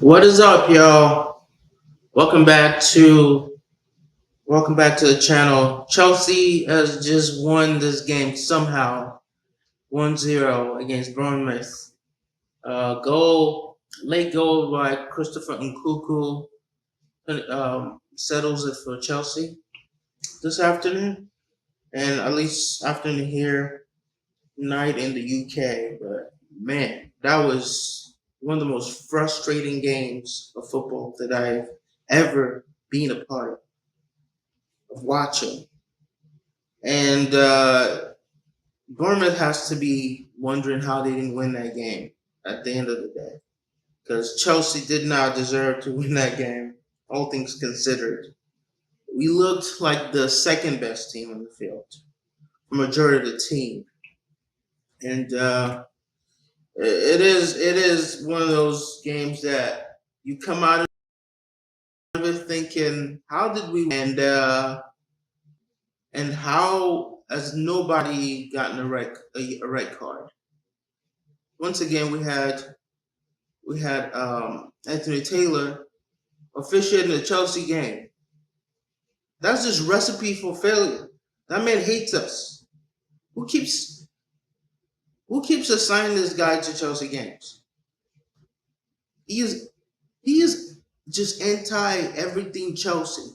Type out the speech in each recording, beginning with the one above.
What is up, y'all? Welcome back to the channel. Chelsea has just won this game somehow, 1-0 against Bournemouth. Late goal by Christopher Nkunku settles it for Chelsea this afternoon, and at least afternoon here, night in the UK. But man, that was one of the most frustrating games of football that I've ever been a part of watching. And Bournemouth has to be wondering how they didn't win that game at the end of the day. Because Chelsea did not deserve to win that game, all things considered. We looked like the second best team on the field, the majority of the team. And it is one of those games that you come out of it thinking, how did we win? And how has nobody gotten a red card? Once again, we had Anthony Taylor officiating the Chelsea game. That's just recipe for failure. That man hates us. Who keeps who keeps assigning this guy to Chelsea games? He is he is just anti everything Chelsea.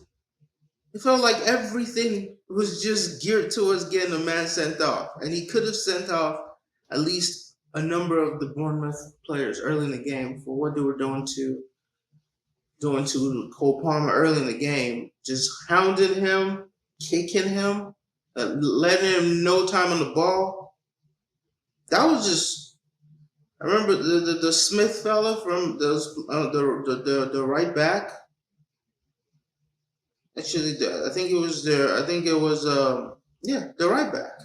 It felt like everything was just geared towards getting a man sent off, and he could have sent off at least a number of the Bournemouth players early in the game for what they were doing to Cole Palmer early in the game, just hounding him, kicking him, letting him no time on the ball. That was just. I remember the Smith fella from the right back. Actually, I think it was there. I think it was the right back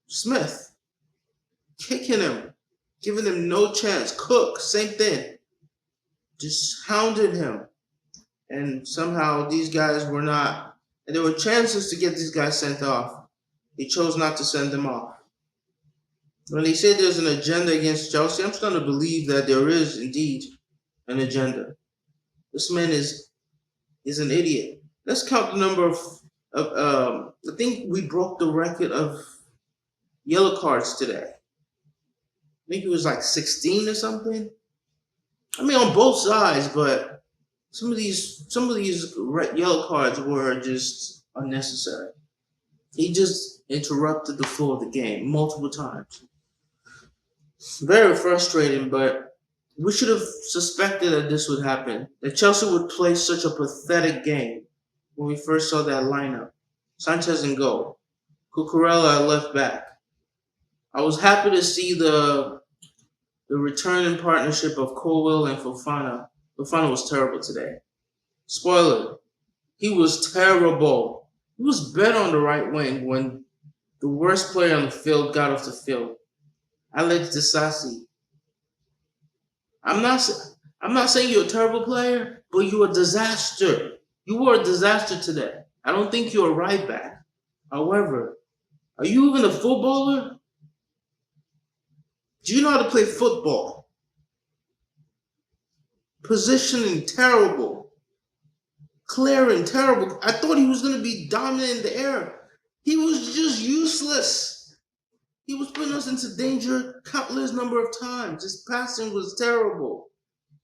Smith, kicking him, giving him no chance. Cook, same thing, just hounded him. And somehow these guys were not, and there were chances to get these guys sent off. He chose not to send them off. When they say there's an agenda against Chelsea, I'm starting to believe that there is indeed an agenda. This man is an idiot. Let's count the number of I think we broke the record of yellow cards today. I think it was like 16 or something. I mean, on both sides, but some of these yellow cards were just unnecessary. He just interrupted the flow of the game multiple times. Very frustrating, but we should have suspected that this would happen. That Chelsea would play such a pathetic game when we first saw that lineup. Sanchez in goal, Cucurella at left back. I was happy to see the returning partnership of Colwell and Fofana. Fofana was terrible today. Spoiler, he was terrible. He was better on the right wing when the worst player on the field got off the field. Alex Disasi. I'm not I'm not saying you're a terrible player, but you're a disaster. You were a disaster today. I don't think you're a right back. However, are you even a footballer? Do you know how to play football? Positioning terrible. Clearing terrible. I thought he was going to be dominant in the air. He was just useless. He was putting us into danger countless number of times. His passing was terrible.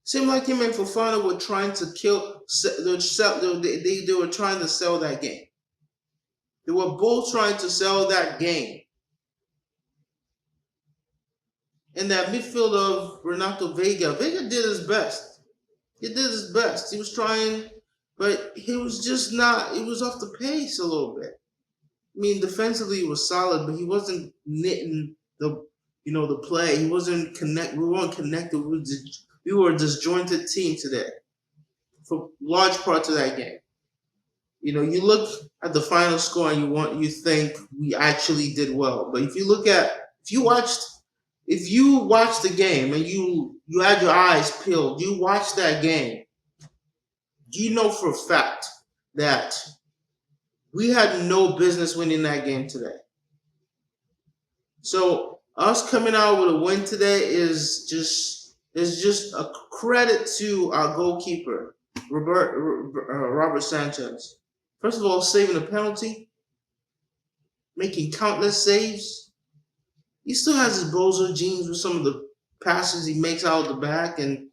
Seemed like him and Fofana were trying to kill. They were trying to sell that game. They were both trying to sell that game. And that midfield of Renato Vega, Vega did his best. He did his best. He was trying, but he was just not. He was off the pace a little bit. I mean, defensively he was solid, but he wasn't knitting the play. He wasn't connect. We weren't connected. We were a disjointed team today for large parts of that game. You look at the final score and you think we actually did well. But if you watched the game and you had your eyes peeled, you watched that game, you know for a fact that we had no business winning that game today. So us coming out with a win today is just It's just a credit to our goalkeeper, Robert Sanchez. First of all, saving a penalty, making countless saves. He still has his bozo jeans with some of the passes he makes out of the back and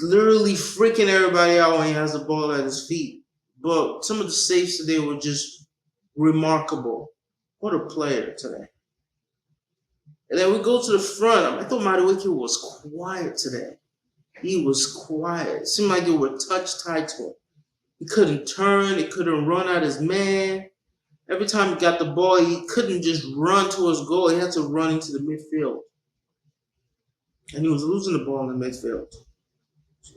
literally freaking everybody out when he has the ball at his feet. But some of the saves today were just remarkable. What a player today. And then we go to the front. I thought Madueke was quiet today. He was quiet. It seemed like they were touch tied to him. He couldn't turn. He couldn't run at his man. Every time he got the ball, he couldn't just run to his goal. He had to run into the midfield. And he was losing the ball in the midfield.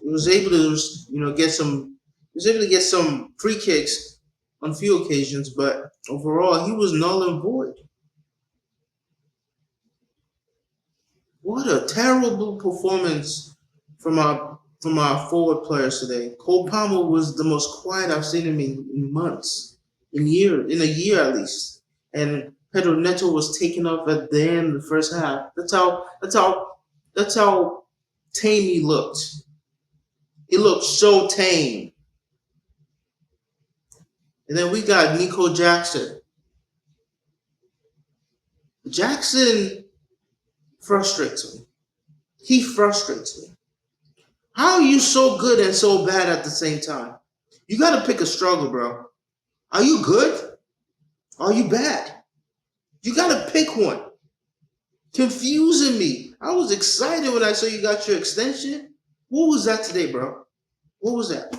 He was able to, get some. He was able to get some free kicks on a few occasions, but overall, he was null and void. What a terrible performance from our forward players today. Cole Palmer was the most quiet I've seen him in months, in a year at least. And Pedro Neto was taken off at the end of the first half. That's how tame he looked. He looked so tame. And then we got Nico Jackson. Jackson frustrates me. He frustrates me. How are you so good and so bad at the same time? You got to pick a struggle, bro. Are you good? Are you bad? You got to pick one. Confusing me. I was excited when I saw you got your extension. What was that today, bro? What was that?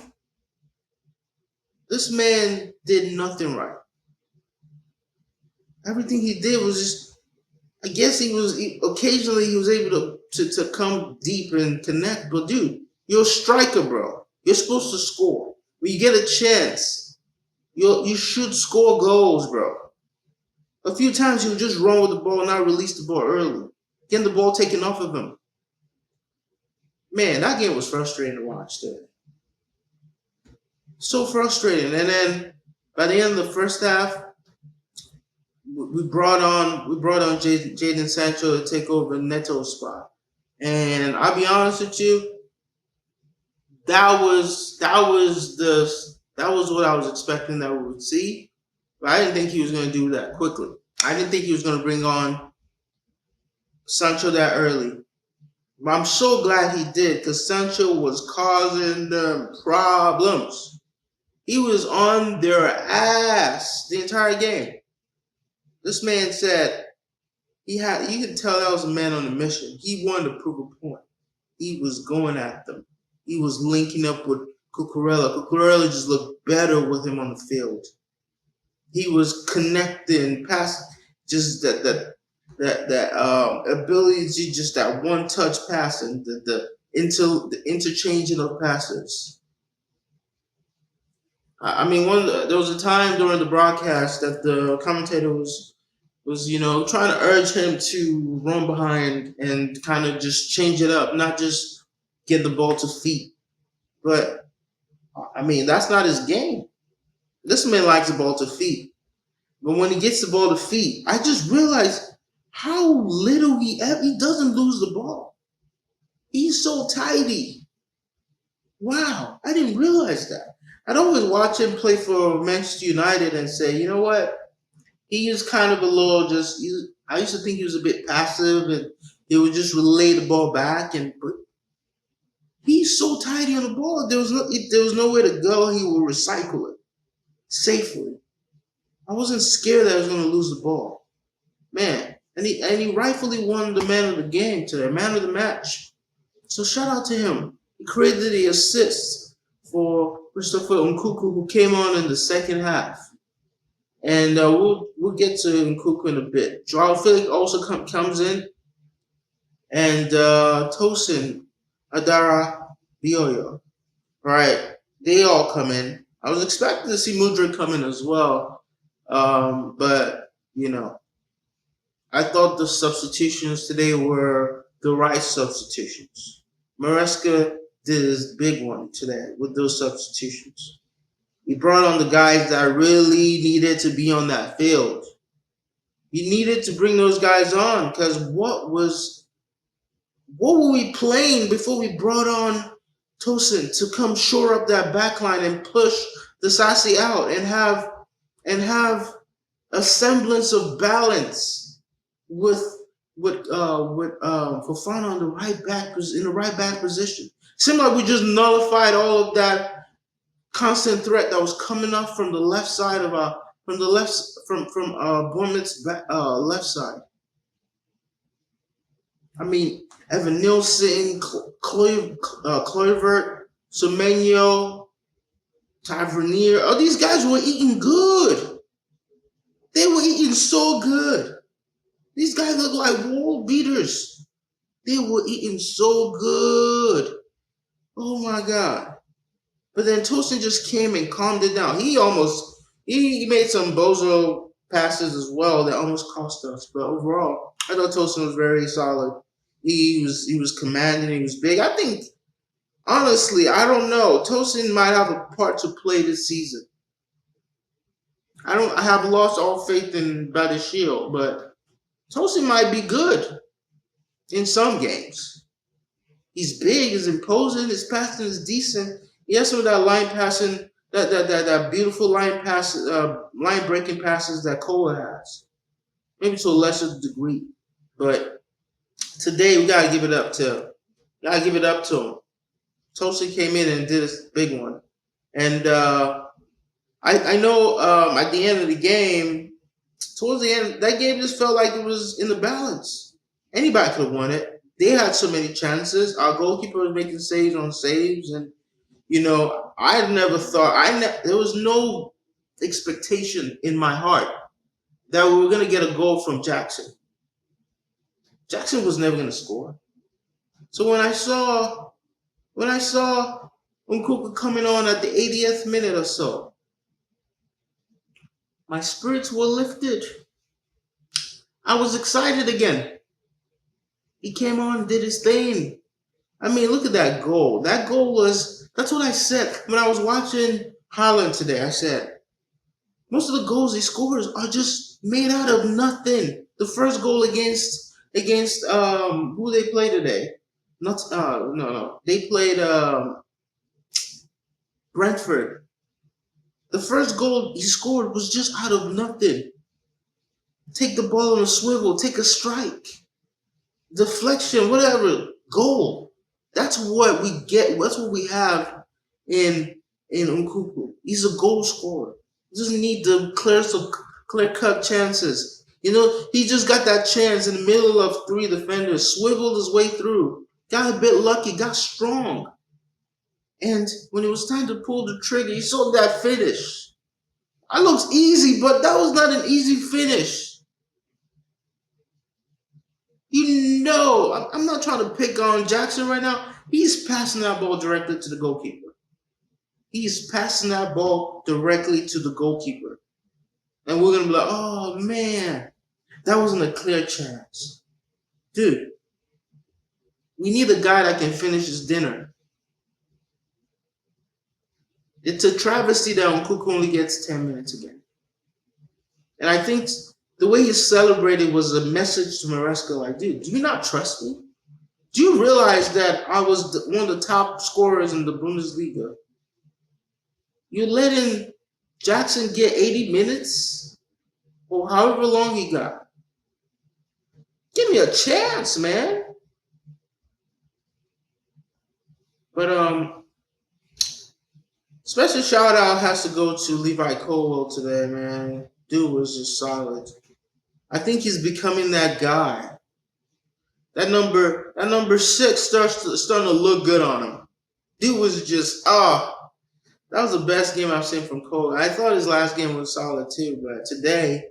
This man did nothing right. Everything he did was just. I guess occasionally he was able to come deep and connect. But dude, you're a striker, bro. You're supposed to score. When you get a chance, you should score goals, bro. A few times he'll just run with the ball and not release the ball early. Getting the ball taken off of him. Man, that game was frustrating to watch today. So frustrating. And then by the end of the first half, we brought on Jaden Sancho to take over Neto's spot. And I'll be honest with you, that was what I was expecting that we would see. But I didn't think he was going to do that quickly. I didn't think he was going to bring on Sancho that early. But I'm so glad he did because Sancho was causing them problems. He was on their ass the entire game. This man said you could tell that was a man on a mission. He wanted to prove a point. He was going at them. He was linking up with Cucurella. Cucurella just looked better with him on the field. He was connecting past just that ability to just that one touch passing, the interchanging of passes. I mean, there was a time during the broadcast that the commentator was trying to urge him to run behind and kind of just change it up, not just get the ball to feet. But I mean, that's not his game. This man likes the ball to feet, but when he gets the ball to feet, I just realized how little he doesn't lose the ball. He's so tidy. Wow, I didn't realize that. I'd always watch him play for Manchester United and say, you know what? He is kind of a little I used to think he was a bit passive and he would just relay the ball back, but he's so tidy on the ball. If there was nowhere to go, he would recycle it safely. I wasn't scared that I was going to lose the ball, man. And he rightfully won the man of the game today, man of the match. So shout out to him. He created the assist for Christopher Nkunku, who came on in the second half. And we'll get to Nkunku in a bit. Joao Felix also comes in, and Tosin Adara Bioyo. Right, they all come in. I was expecting to see Mudrik come in as well, but I thought the substitutions today were the right substitutions. Maresca did his big one today with those substitutions. He brought on the guys that really needed to be on that field. He needed to bring those guys on because what was What were we playing before we brought on Tosin to come shore up that back line and push the Sassi out and have a semblance of balance with Fofana on the right back in the right back position. Seemed like we just nullified all of that constant threat that was coming up from the left side of from the left from Bournemouth's left side. I mean, Evan Nielsen, Kluivert, Semenyo, Tavernier. Oh, these guys were eating good. They were eating so good. These guys look like world beaters. They were eating so good. Oh my God. But then Tosin just came and calmed it down. He made some bozo passes as well that almost cost us. But overall, I thought Tosin was very solid. He was commanding, he was big. I think honestly, I don't know. Tosin might have a part to play this season. I have lost all faith in Badashiel, but Tosin might be good in some games. He's big, he's imposing, his passing is decent. He has some of that line passing, that beautiful line pass, line breaking passes that Kola has. Maybe to a lesser degree, but today gotta give it up to him. Tosin came in and did a big one, and I know at the end of the game, towards the end, that game just felt like it was in the balance. Anybody could have won it. They had so many chances. Our goalkeeper was making saves on saves, and I never thought there was no expectation in my heart that we were going to get a goal from Jackson. Jackson was never going to score. So when I saw Nkunku coming on at the 80th minute or so, my spirits were lifted. I was excited again. He came on, did his thing. I mean, look at that goal. That's what I said when I was watching Haaland today. I said, most of the goals he scores are just made out of nothing. The first goal against who they play today? Not no. They played Brentford. The first goal he scored was just out of nothing. Take the ball on a swivel, take a strike, deflection, whatever, goal. That's what we get. That's what we have in Nkunku. He's a goal scorer. He doesn't need to clear cut chances. He just got that chance in the middle of three defenders, swiveled his way through, got a bit lucky, got strong. And when it was time to pull the trigger, he saw that finish. That looks easy, but that was not an easy finish. I'm not trying to pick on Jackson right now. He's passing that ball directly to the goalkeeper. He's passing that ball directly to the goalkeeper. And we're going to be like, oh, man, that wasn't a clear chance. Dude, we need a guy that can finish his dinner. It's a travesty that Nkunku only gets 10 minutes again. And I think the way he celebrated was a message to Maresca, like, dude, do you not trust me? Do you realize that I was one of the top scorers in the Bundesliga? You're letting Jackson get 80 minutes or however long he got. Give me a chance, man. But special shout out has to go to Levi Colwell today, man. Dude was just solid. I think he's becoming that guy. That number 6 starting to look good on him. Dude was just that was the best game I've seen from Cole. I thought his last game was solid too, but today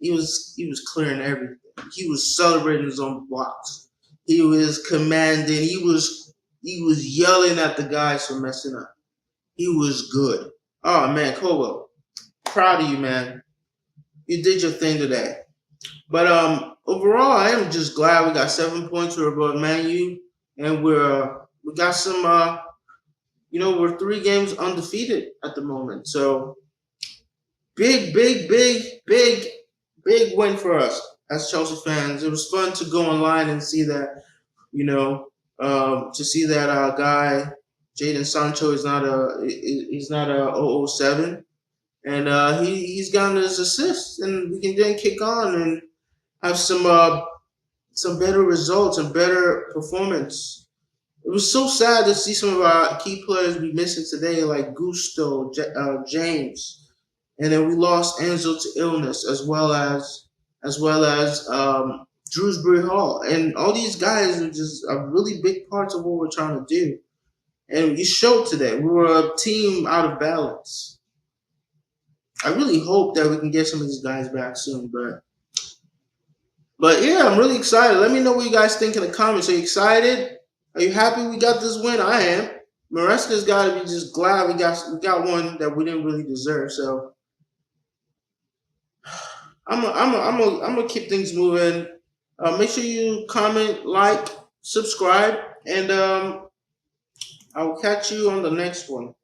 he was clearing everything. He was celebrating his own blocks. He was commanding. He was yelling at the guys for messing up. He was good. Oh man, Colwell, proud of you, man. You did your thing today. But overall, I am just glad we got 7 points. We're above Man U, and we got some. We're 3 games undefeated at the moment. So big win for us as Chelsea fans. It was fun to go online and see that You know, to see that guy Jaden Sancho is not a he's not a 007, and he's gotten his assists, and we can then kick on and have some better results and better performance. It was so sad to see some of our key players be missing today, like Gusto, James, and then we lost Enzo to illness, as well as Drewsbury Hall, and all these guys are just are really big parts of what we're trying to do. And you showed today we were a team out of balance. I really hope that we can get some of these guys back soon, but yeah, I'm really excited. Let me know what you guys think in the comments. Are you excited? Are you happy we got this win? I am. Maresca's got to be just glad we got one that we didn't really deserve. So I'm gonna keep things moving. Make sure you comment, like, subscribe, and I will catch you on the next one.